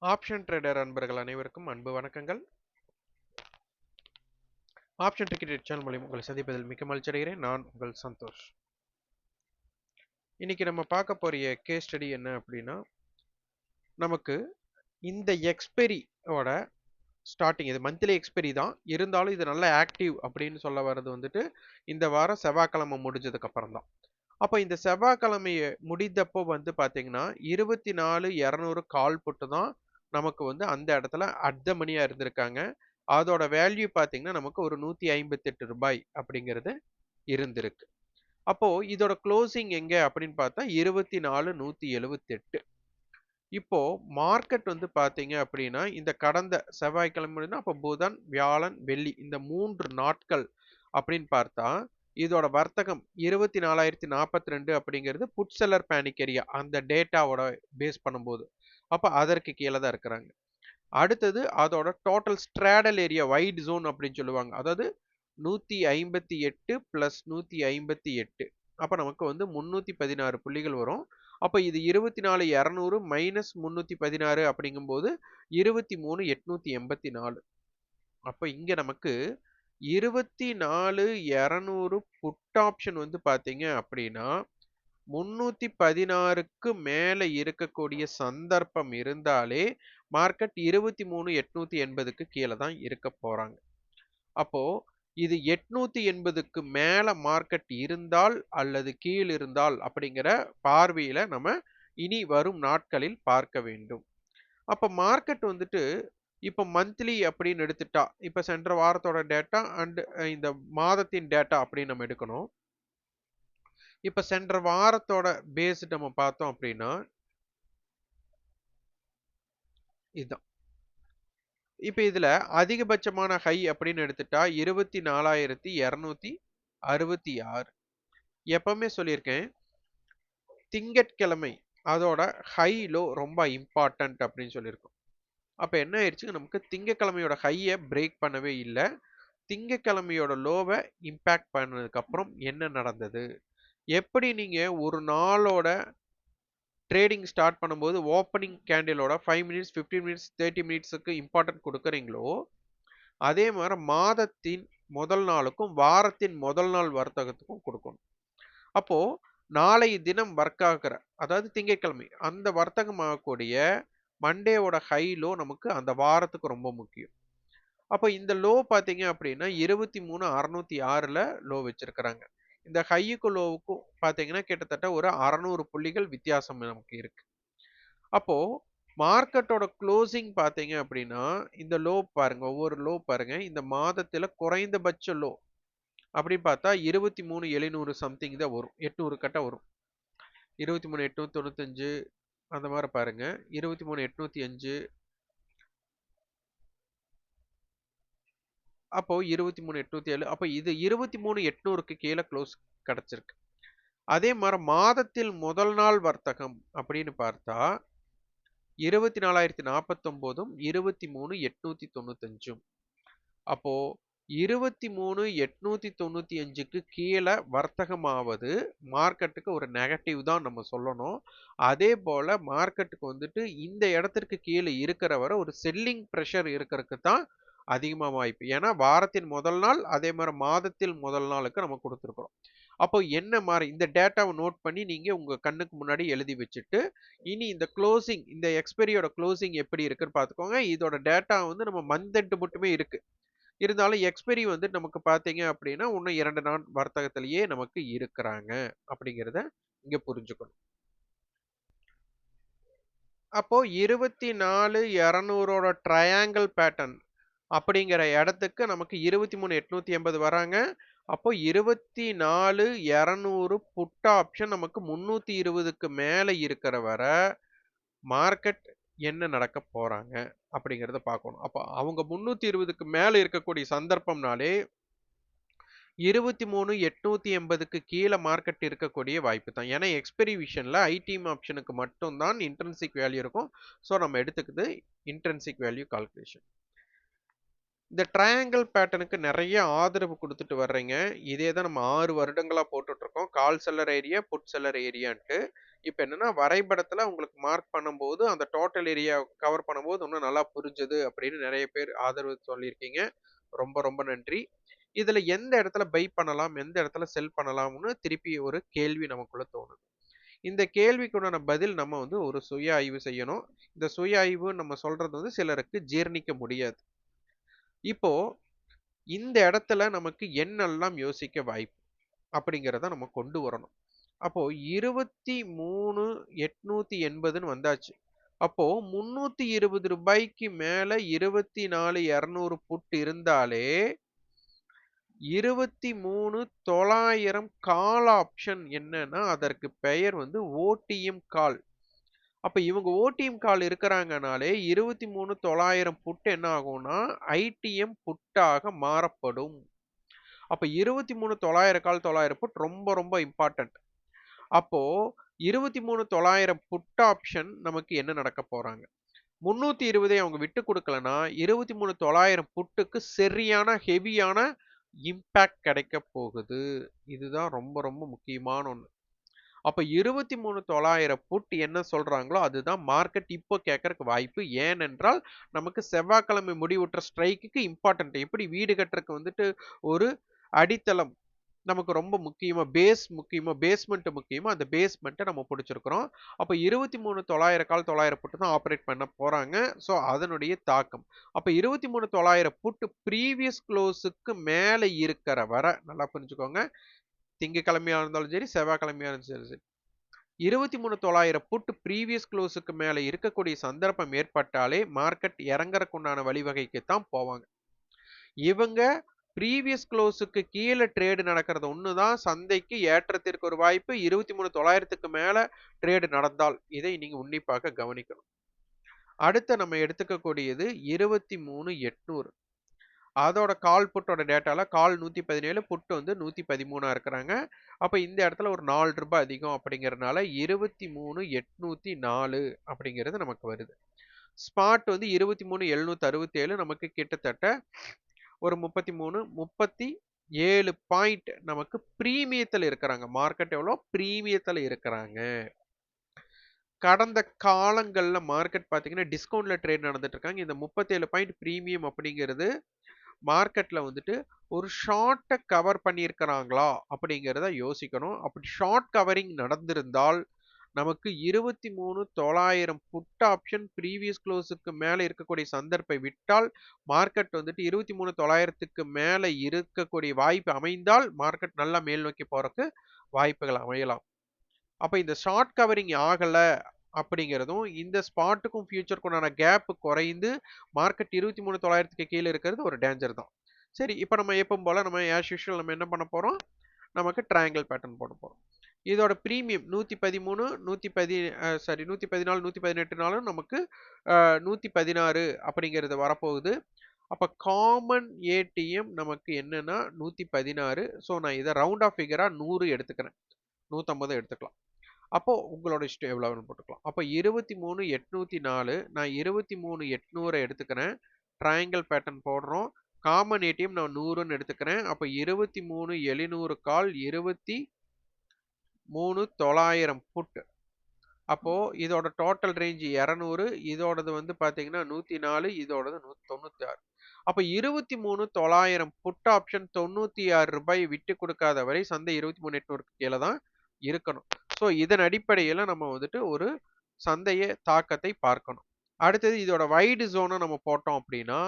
Option trader அன்பர்கள் அனைவருக்கும் அன்பு வணக்கங்கள். ஆப்ஷன் டிக்கெட் சேனல் மூலம் உங்களை சந்திப்பதில் மிக்க மகிழ்ச்சி அடைகிறேன். நான் உங்கள் சந்தோஷ். இன்னைக்கு நம்ம பார்க்க போற கேஸ் ஸ்டடி என்ன அப்படின்னா, நமக்கு இந்த எக்ஸ்பெரியோட ஸ்டார்டிங், இது மந்த்லி எக்ஸ்பெரி தான் இருந்தாலும் இது நல்ல ஆக்டிவ் அப்படின்னு சொல்ல வர்றது வந்துட்டு இந்த வாரம் செவ்வாய்க்கிழமை முடிஞ்சதுக்கு அப்புறம் தான். அப்போ இந்த செவ்வாய்க்கிழமையை முடிந்தப்போ வந்து பார்த்தீங்கன்னா 24,200 கால் புட்டு தான் நமக்கு வந்து அந்த இடத்துல அட் மணியா இருந்திருக்காங்க. அதோட வேல்யூ பார்த்தீங்கன்னா நமக்கு ஒரு 158 ரூபாய் அப்படிங்கிறது இருந்திருக்கு. அப்போ இதோட க்ளோசிங் எங்க அப்படின்னு பார்த்தா 24,178. இப்போ மார்க்கெட் வந்து பார்த்தீங்க அப்படின்னா இந்த கடந்த செவ்வாய்க்கிழமை, அப்போ புதன், வியாழன், வெள்ளி இந்த 3 நாட்கள் அப்படின்னு பார்த்தா இதோட வர்த்தகம் 24,042 அப்படிங்கிறது புட் செல்லர் பேனிக் ஏரியா அந்த டேட்டாவோட பேஸ் பண்ணும்போது அப்போ அதற்கு கீழே தான் இருக்கிறாங்க. அடுத்தது அதோட total stratal area wide zone அப்படின்னு சொல்லுவாங்க. அதாவது 158 பிளஸ் 158 அப்போ நமக்கு வந்து 316 புள்ளிகள் வரும். அப்போ இது 24,200 மைனஸ் 316 அப்படிங்கும்போது 23,884. அப்போ இங்க நமக்கு 24,200 புட் ஆப்ஷன் வந்து பாத்தீங்க அப்படின்னா 316க்கு மேல இருக்கக்கூடிய சந்தர்ப்பம் இருந்தாலே மார்க்கெட் 23,880க்கு கீழே தான் இருக்க போறாங்க. அப்போ இது 880க்கு மேல மார்க்கெட் இருந்தால் அல்லது கீழ் இருந்தால் அப்படிங்கிற பார்வையில நம்ம இனி வரும் நாட்களில் பார்க்க வேண்டும். அப்ப மார்க்கெட் வந்துட்டு இப்ப மந்த்லி அப்படின்னு எடுத்துட்டா, இப்ப சென்ற வாரத்தோட டேட்டா அண்ட் இந்த மாதத்தின் டேட்டா அப்படின்னு நம்ம எடுக்கணும். இப்ப சென்ற வாரத்தோட பேஸ் நம்ம பார்த்தோம் அப்படின்னா இதுதான். இப்ப இதுல அதிகபட்சமான ஹை அப்படின்னு எடுத்துட்டா 24,266. எப்பவுமே சொல்லியிருக்கேன், திங்கட்கிழமை அதோட ஹை லோ ரொம்ப இம்பார்ட்டன்ட் அப்படின்னு சொல்லியிருக்கோம். அப்ப என்ன ஆயிடுச்சு, நமக்கு திங்கட்கிழமையோட ஹையை பிரேக் பண்ணவே இல்லை. திங்கட்கிழமையோட லோவை இம்பாக்ட் பண்ணதுக்கு அப்புறம் என்ன நடந்தது, எப்படி நீங்க ஒரு நாளோட ட்ரேடிங் ஸ்டார்ட் பண்ணும்போது ஓப்பனிங் கேண்டிலோட 5 மினிட்ஸ் 15 மினிட்ஸ் 30 மினிட்ஸுக்கு இம்பார்ட்டன்ட் கொடுக்குறீங்களோ அதே மாதிரி மாதத்தின் முதல் நாளுக்கும் வாரத்தின் முதல் நாள் வர்த்தகத்துக்கும் கொடுக்கணும். அப்போ நாளை தினம் ஒர்க் ஆகிற, அதாவது திங்கட்கிழமை அந்த வர்த்தகம் ஆகக்கூடிய மண்டேவோட ஹை லோ நமக்கு அந்த வாரத்துக்கு ரொம்ப முக்கியம். அப்போ இந்த லோ பார்த்தீங்க அப்படின்னா 23,606ல லோ வச்சிருக்கிறாங்க. இந்த ஹையுக்கும் லோவுக்கும் பார்த்தீங்கன்னா கிட்டத்தட்ட ஒரு 600 புள்ளிகள் வித்தியாசம் நமக்கு இருக்கு. அப்போ மார்க்கெட்டோட க்ளோசிங் பார்த்தீங்க அப்படின்னா இந்த லோ பாருங்க, ஒவ்வொரு லோ பாருங்க, இந்த மாதத்துல குறைந்தபட்ச லோ அப்படி பார்த்தா 23,700 சம்திங் தான் வரும், 800 கட்ட வரும். 23,895 அந்த மாதிரி பாருங்க, 23,805, அப்போ 23,807, அப்போ இது 23,800க்கு கீழே க்ளோஸ் கிடைச்சிருக்கு. அதே மாதிரி மாதத்தில் முதல் நாள் வர்த்தகம் அப்படின்னு பார்த்தா 24,049ம் 23,895. அப்போ 23,895க்கு கீழே வர்த்தகமாவது மார்க்கெட்டுக்கு ஒரு நெகட்டிவ் தான் நம்ம சொல்லணும். அதே போல மார்க்கெட்டுக்கு வந்துட்டு இந்த இடத்திற்கு கீழே இருக்கிற வரை ஒரு செல்லிங் ப்ரெஷர் இருக்கிறதுக்கு தான் அதிகமாக வாய்ப்பு. ஏன்னா வாரத்தின் முதல் நாள் அதே மாதிரி மாதத்தில் முதல் நாளுக்கு நம்ம கொடுத்துருக்குறோம். அப்போ என்ன மாதிரி இந்த டேட்டாவை நோட் பண்ணி நீங்க உங்க கண்ணுக்கு முன்னாடி எழுதி வச்சுட்டு இனி இந்த க்ளோசிங், இந்த எக்ஸ்பெரியோட க்ளோசிங் எப்படி இருக்குன்னு பார்த்துக்கோங்க. இதோட டேட்டா வந்து நம்ம மந்த் எண்ட் மட்டுமே இருக்கு. இருந்தாலும் எக்ஸ்பெரி வந்து நமக்கு பார்த்தீங்க அப்படின்னா இன்னும் 2 நாள் வர்த்தகத்திலேயே நமக்கு இருக்கிறாங்க அப்படிங்கிறத இங்க புரிஞ்சுக்கணும். அப்போ 24,200ஓட ட்ரையாங்கிள் பேட்டர்ன் அப்படிங்கிற இடத்துக்கு நமக்கு 23,880 வராங்க. அப்போ 24,200 புட் ஆப்ஷன் நமக்கு 320க்கு மேல இருக்கிற வரை மார்க்கெட் என்ன நடக்க போறாங்க அப்படிங்கிறத பார்க்கணும். அப்போ அவங்க 320க்கு மேல இருக்கக்கூடிய சந்தர்ப்பம்னாலே 23,880க்கு கீழே மார்க்கெட் இருக்கக்கூடிய வாய்ப்பு தான். ஏன்னா எக்ஸ்பெரி விஷன்ல ஐடிஎம் ஆப்ஷனுக்கு மட்டும் தான் இன்ட்ரின்சிக் வேல்யூ இருக்கும். ஸோ நம்ம எடுத்துக்குது இன்ட்ரின்சிக் வேல்யூ கால்குலேஷன். இந்த ட்ரையாங்கிள் பேட்டர்னுக்கு நிறைய ஆதரவு கொடுத்துட்டு வர்றீங்க. இதே தான் நம்ம 6 வருடங்களா போட்டுட்டு இருக்கோம். Call seller area, put seller ஏரியான்ட்டு. இப்ப என்னன்னா வரைபடத்துல உங்களுக்கு மார்க் பண்ணும்போது அந்த டோட்டல் ஏரியா கவர் பண்ணும்போது இன்னும் நல்லா புரிஞ்சது அப்படின்னு நிறைய பேர் ஆதரவு சொல்லியிருக்கீங்க. ரொம்ப ரொம்ப நன்றி. இதுல எந்த இடத்துல பை பண்ணலாம், எந்த இடத்துல செல் பண்ணலாம்னு திருப்பி ஒரு கேள்வி நமக்குள்ள தோணுது. இந்த கேள்விக்குண்டான பதில் நம்ம வந்து ஒரு சுய ஆய்வு செய்யணும். இந்த சுய ஆய்வு நம்ம சொல்றது வந்து சிலருக்கு ஜீரணிக்க முடியாது. இப்போ இந்த இடத்துல நமக்கு என்னெல்லாம் யோசிக்க வாய்ப்பு அப்படிங்கிறத நம்ம கொண்டு வரணும். அப்போ 23,880ன்னு வந்தாச்சு. அப்போ ரூ. 320 மேல 24,200 புட் இருந்தாலே 23,900 கால் ஆப்ஷன் என்னன்னா அதற்கு பெயர் வந்து ஓடிஎம் கால். அப்ப இவங்க ஓடிஎம் கால் இருக்கிறாங்கனாலே 23,900 புட் என்ன ஆகும்னா ஐடிஎம் புட்டாக மாறப்படும். அப்ப 23,900 கால் 900 புட் ரொம்ப ரொம்ப இம்பார்ட்டன்ட். அப்போ 23,900 புட் ஆப்ஷன் நமக்கு என்ன நடக்க போறாங்க? 320 அவங்க விட்டு கொடுக்கலனா 23,900 புட்டுக்கு சரியான ஹெவியான இம்பாக்ட் கிடைக்க போகுது. இதுதான் ரொம்ப ரொம்ப முக்கியமான ஒண்ணு. அப்ப 23,900 புட் என்ன சொல்றாங்களோ அதுதான் மார்க்கெட் இப்போ கேட்கறக்கு வாய்ப்பு. ஏனென்றால் நமக்கு செவ்வாய்க்கிழமை முடிவுற்ற ஸ்ட்ரைக்குக்கு இம்பார்ட்டன்ட். எப்படி வீடு கட்டுறதுக்கு வந்துட்டு ஒரு அடித்தளம் நமக்கு ரொம்ப முக்கியமா பேஸ்மெண்ட் முக்கியமா அந்த பேஸ்மெண்ட்டை நம்ம பிடிச்சிருக்கிறோம். அப்ப 23,900 கால் 900 புட்டு தான் ஆப்ரேட் பண்ண போறாங்க. ஸோ அதனுடைய தாக்கம். அப்ப 23,900 புட்டு ப்ரீவியஸ் க்ளோஸுக்கு மேல இருக்கிற வரை நல்லா புரிஞ்சுக்கோங்க. திங்கக்கிழமையா இருந்தாலும் சரி, செவ்வாய்க்கிழமையா இருந்தாலும் சரி. 23,900 புட் ப்ரீவியஸ் க்ளோஸுக்கு மேல இருக்கக்கூடிய சந்தர்ப்பம் ஏற்பட்டாலே மார்க்கெட் இறங்கறக்குண்டான வழிவகைக்கு தான் போவாங்க. இவங்க ப்ரீவியஸ் க்ளோஸுக்கு கீழே ட்ரேடு நடக்கிறது ஒண்ணுதான் சந்தைக்கு ஏற்றத்திற்கு ஒரு வாய்ப்பு. 23,900க்கு மேல ட்ரேடு நடந்தால் இதை நீங்க உன்னிப்பாக கவனிக்கணும். அடுத்து நம்ம எடுத்துக்கக்கூடியது 23,800. அதோட கால் புட்டோட டேட்டால கால் 117 புட்டு வந்து 113 இருக்கிறாங்க. அப்ப இந்த இடத்துல ஒரு ரூ. 4 அதிகம் அப்படிங்கறதுனால 23,804 அப்படிங்கிறது நமக்கு வருது. ஸ்பாட் வந்து 23,767 நமக்கு கிட்டத்தட்ட ஒரு 37 பாயிண்ட் நமக்கு பிரீமியத்துல இருக்கிறாங்க. மார்க்கெட் எவ்வளோ பிரீமியத்துல இருக்கிறாங்க. கடந்த காலங்கள்ல மார்க்கெட் பாத்தீங்கன்னா டிஸ்கவுண்ட்ல ட்ரேட் நடந்துட்டு இருக்காங்க. இந்த 37 பாயிண்ட் பிரீமியம் அப்படிங்கிறது மார்க்கெட்ல வந்துட்டு ஒரு ஷார்ட்டை கவர் பண்ணியிருக்கிறாங்களா அப்படிங்கிறத யோசிக்கணும். அப்படி ஷார்ட் கவரிங் நடந்திருந்தால் நமக்கு 23,900 புட் ஆப்ஷன் ப்ரீவியஸ் க்ளோஸுக்கு மேல இருக்கக்கூடிய சந்தர்ப்பை விட்டால் மார்க்கெட் வந்துட்டு 23,900க்கு மேல இருக்கக்கூடிய வாய்ப்பு அமைந்தால் மார்க்கெட் நல்லா மேல் நோக்கி போறதுக்கு வாய்ப்புகள் அமையலாம். அப்ப இந்த ஷார்ட் கவரிங் ஆகல அப்படிங்கிறதும் இந்த ஸ்பாட்டுக்கும் ஃபியூச்சருக்குண்டான கேப் குறைந்து மார்க்கெட் 23,900க்கு கீழே இருக்கிறது ஒரு டேஞ்சர் தான். சரி, இப்போ நம்ம எப்பவும் போல நம்ம ஆஸ் யூஷுவல் நம்ம என்ன பண்ண போறோம்? நமக்கு ட்ரையாங்கிள் பேட்டர்ன் போட போறோம். இதோட பிரீமியம் 113 114 118 நமக்கு 116 அப்படிங்கிறது வரப்போகுது. அப்ப காமன் ஏடிஎம் நமக்கு என்னன்னா 116. ஸோ நான் இதை ரவுண்ட் ஆஃப் ஃபிகரா 100 எடுத்துக்கிறேன். 150 எடுத்துக்கலாம். அப்போ உங்களோட இஷ்டம் எவ்வளவுன்னு போட்டுக்கலாம். அப்போ 23,804 நான் 23,800 எடுத்துக்கிறேன். ட்ரையாங்கிள் பேட்டர்ன் போடுறோம். காமன் ஏடிஎம் நான் 100ன்னு எடுத்துக்கிறேன். அப்போ 23,700 கால் 23,900 புட். அப்போ இதோட டோட்டல் ரேஞ்ச் 200. இதோடது வந்து பாத்தீங்கன்னா 104. இதோடது 196. அப்ப 23,900 புட் ஆப்ஷன் ரூ. 96 விட்டு கொடுக்காத வரை சந்தை 23,800க்கு கீழே தான் இருக்கணும். ஸோ இதன் அடிப்படையில நம்ம வந்துட்டு ஒரு சந்தைய தாக்கத்தை பார்க்கணும். அடுத்தது இதோட வைடு ஜோனை நம்ம போட்டோம் அப்படின்னா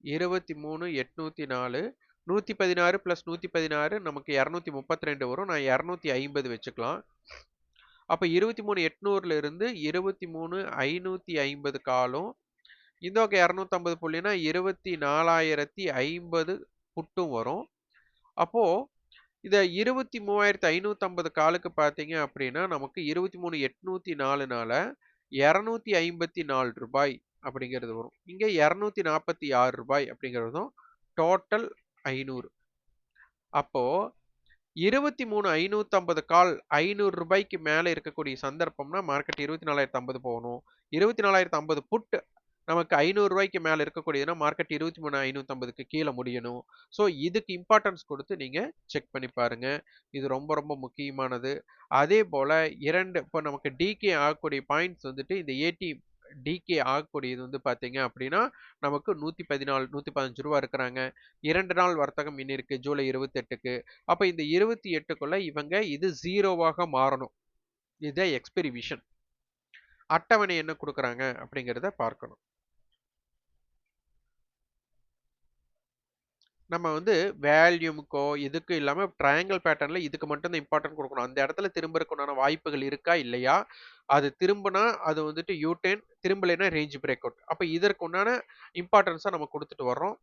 23,804 116 பிளஸ் 116 நமக்கு 232 வரும். நான் 250 வச்சுக்கலாம். அப்ப 23,800ல இருந்து 23,550 காலும் இந்த பக்கம் 250 புள்ளினா 24,050 புட்டும் வரும். அப்போ இத 23,550 காலுக்கு பார்த்தீங்க அப்படின்னா நமக்கு 23,804னால ரூ. 254 அப்படிங்கிறது வரும். இங்க ரூ. 246 அப்படிங்கிறதும் டோட்டல் 500. அப்போ 23,550 கால் ரூ. 500க்கு மேல இருக்கக்கூடிய சந்தர்ப்பம்னா மார்க்கெட் 24,050 போகணும். 24,050 புட் நமக்கு ரூ. 500 மேல இருக்கக்கூடியதுன்னா, மார்க்கெட் 23,550க்கு கீழ முடியணும். ஸோ இதுக்கு இம்பார்ட்டன்ஸ் குடுத்து நீங்க செக் பண்ணி பாருங்க. இது ரொம்ப ரொம்ப முக்கியமானது. அதேபோல 2 இப்போ நமக்கு டிகே ஆகக்கூடிய பாயிண்ட்ஸ் வந்துட்டு இந்த ஏடி டிகே ஆகக்கூடியது வந்து பார்த்தீங்க அப்படின்னா, நமக்கு 114, ரூ. 115 இருக்கிறாங்க. 2 நாள் வர்த்தகம் இன்னி இருக்கு ஜூலை 28க்கு. அப்ப இந்த 28க்குள்ள இவங்க இது 0வாக மாறணும். இதுதான் எக்ஸ்பைரி விஷன். அட்டவணை என்ன குடுக்குறாங்க அப்படிங்கிறத பார்க்கணும். நம்ம வந்து வேல்யூமுக்கோ இதுக்கு இல்லாம ட்ரையாங்கிள் பேட்டர்ன்ல இதுக்கு மட்டும் தான் இம்பார்ட்டன்ட் குடுக்கணும். அந்த இடத்துல திரும்புறதுக்கு உண்டான வாய்ப்புகள் இருக்கா? இல்லையா? அது திரும்புனா அது வந்துட்டு யூ டர்ன், திரும்பலைன்னா ரேஞ்ச் பிரேக் அவுட். அப்ப இதற்கு உண்டான இம்பார்ட்டன்ஸ நம்ம குடுத்துட்டு வர்றோம்.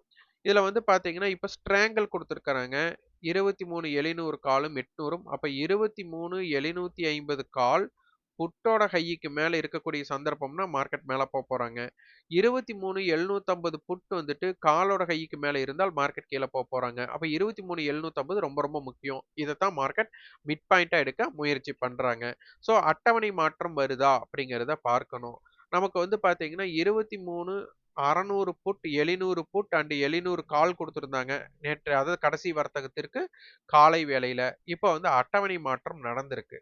இதுல வந்து பார்த்தீங்கன்னா, இப்ப ஸ்ட்ராங்கிள் குடுத்துருக்காங்க. 23,700 காலும் 800ம். அப்ப 23,750 கால் புட்டோட ஹைக்கு மேல இருக்கக்கூடிய சந்தர்ப்பம்னா, மார்க்கெட் மேல போறாங்க. 23,750 புட் வந்துட்டு காலோட ஹைக்கு மேல இருந்தால் மார்க்கெட் கீழ போறாங்க. அப்ப 23,750 ரொம்ப ரொம்ப முக்கியம். இதத்தான் மார்க்கெட் மிட் பாயிண்ட்டா எடுக்க முயற்சி பண்றாங்க. ஸோ அட்டவணை மாற்றம் வருதா? அப்படிங்கிறத பார்க்கணும். நமக்கு வந்து பார்த்தீங்கன்னா, 23,600 புட், 700 புட் அண்ட் 700 கால் குடுத்திருந்தாங்க. நேற்று அதாவது கடைசி வர்த்தகத்திற்கு காலை வேளையில. இப்ப வந்து அட்டவணை மாற்றம் நடந்திருக்கு.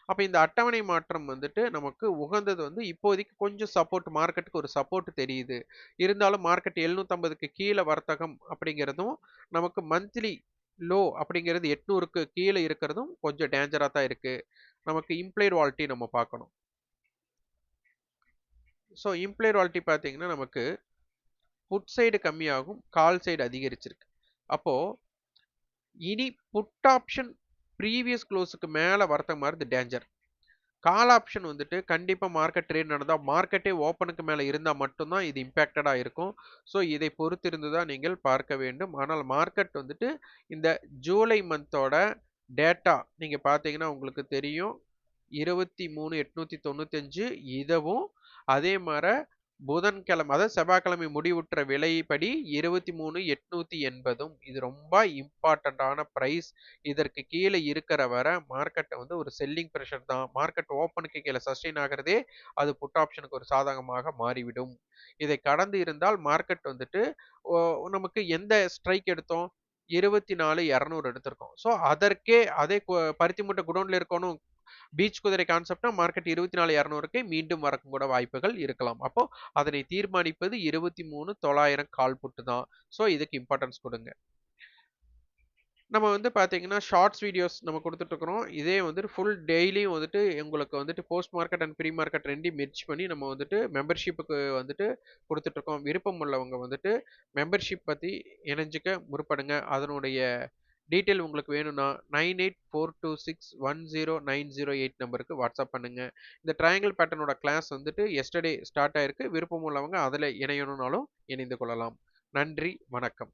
அப்ப இந்த அட்டவணை மாற்றம் வந்துட்டு நமக்கு உகந்தது வந்து இப்போதைக்கு கொஞ்சம் சப்போர்ட் மார்க்கெட்டுக்கு ஒரு சப்போர்ட் தெரியுது. இருந்தாலும் மார்க்கெட் 750க்கு கீழ வர்த்தகம் அப்படிங்கிறதும், நமக்கு மந்த்லி லோ அப்படிங்கிறது 800க்கு கீழ இருக்கிறதும் கொஞ்சம் டேஞ்சரா தான் இருக்கு. நமக்கு இம்ப்ளைட் வாலட்டி நம்ம பார்க்கணும். ஸோ இம்ப்ளைட் வாலட்டி பார்த்தீங்கன்னா, நமக்கு புட் சைடு கம்மியாகும், கால் சைடு அதிகரிச்சிருக்கு. அப்போ இனி புட் ஆப்ஷன் ப்ரீவியஸ் க்ளோஸ்க்கு மேல வர்த்தகமாறது டேஞ்சர். கால் ஆப்ஷன் வந்துட்டு கண்டிப்பா மார்க்கெட் ட்ரேட் நடந்தா, மார்க்கெட்டே ஓப்பனுக்கு மேல இருந்தா மட்டும் தான் இது இம்பாக்டடா இருக்கும். ஸோ இதை பொறுத்திருந்து தான் நீங்கள் பார்க்க வேண்டும். ஆனால் மார்க்கெட் வந்துட்டு இந்த ஜூலை மந்தோட டேட்டா நீங்க பார்த்தீங்கன்னா உங்களுக்கு தெரியும். 23,895 இதுவும் அதே மார புதன்கிழமை அதாவது செவ்வாய்க்கிழமை முடிவுற்ற விலைப்படி 23,880ம் இது ரொம்ப இம்பார்ட்டன்டான பிரைஸ். இதற்கு கீழே இருக்கிற வர மார்க்கெட்டை வந்து ஒரு செல்லிங் பிரஷர் தான். மார்க்கெட் ஓப்பனுக்கு கீழே சஸ்டெயின் ஆகிறதே அது புட் ஆப்ஷனுக்கு ஒரு சாதகமாக மாறிவிடும். இதை கடந்து இருந்தால் மார்க்கெட் வந்துட்டு நமக்கு எந்த ஸ்ட்ரைக் எடுத்தோம்? 24,200 எடுத்திருக்கோம். ஸோ அதற்கே அதே பருத்தி மூட்டை குடோன்ல இருக்கணும் பீச் குதிரை கான்செப்ட்னா மார்க்கெட் 24,200க்கு மீண்டும் வரக்கும் கூட வாய்ப்புகள் இருக்கலாம். அப்போ அதனை தீர்மானிப்பது 23,900 கால் புட்டு தான். ஸோ இதுக்கு இம்பார்ட்டன்ஸ் கொடுங்க. நம்ம வந்து பார்த்தீங்கன்னா, ஷார்ட்ஸ் வீடியோஸ் நம்ம குடுத்துட்டு இருக்கிறோம். இதே வந்துட்டு ஃபுல் டெய்லியும் வந்துட்டு உங்களுக்கு வந்துட்டு post market and pre market 2யும் மெர்ஜ் பண்ணி நம்ம வந்துட்டு மெம்பர்ஷிப்புக்கு வந்துட்டு குடுத்துட்டு இருக்கோம். விருப்பம் உள்ளவங்க வந்துட்டு மெம்பர்ஷிப் பத்தி இணைஞ்சுக்க முற்படுங்க. அதனுடைய டீட்டெயில் உங்களுக்கு வேணும்னா 9842610908 நம்பருக்கு வாட்ஸ்அப் பண்ணுங்க. இந்த ட்ரையாங்கிள் பேட்டர்னோட கிளாஸ் வந்துட்டு எஸ்டர்டே ஸ்டார்ட் ஆயிருக்கு. விருப்பம் உள்ளவங்க அதில இணையணும்னாலும் இணைந்து கொள்ளலாம். நன்றி, வணக்கம்.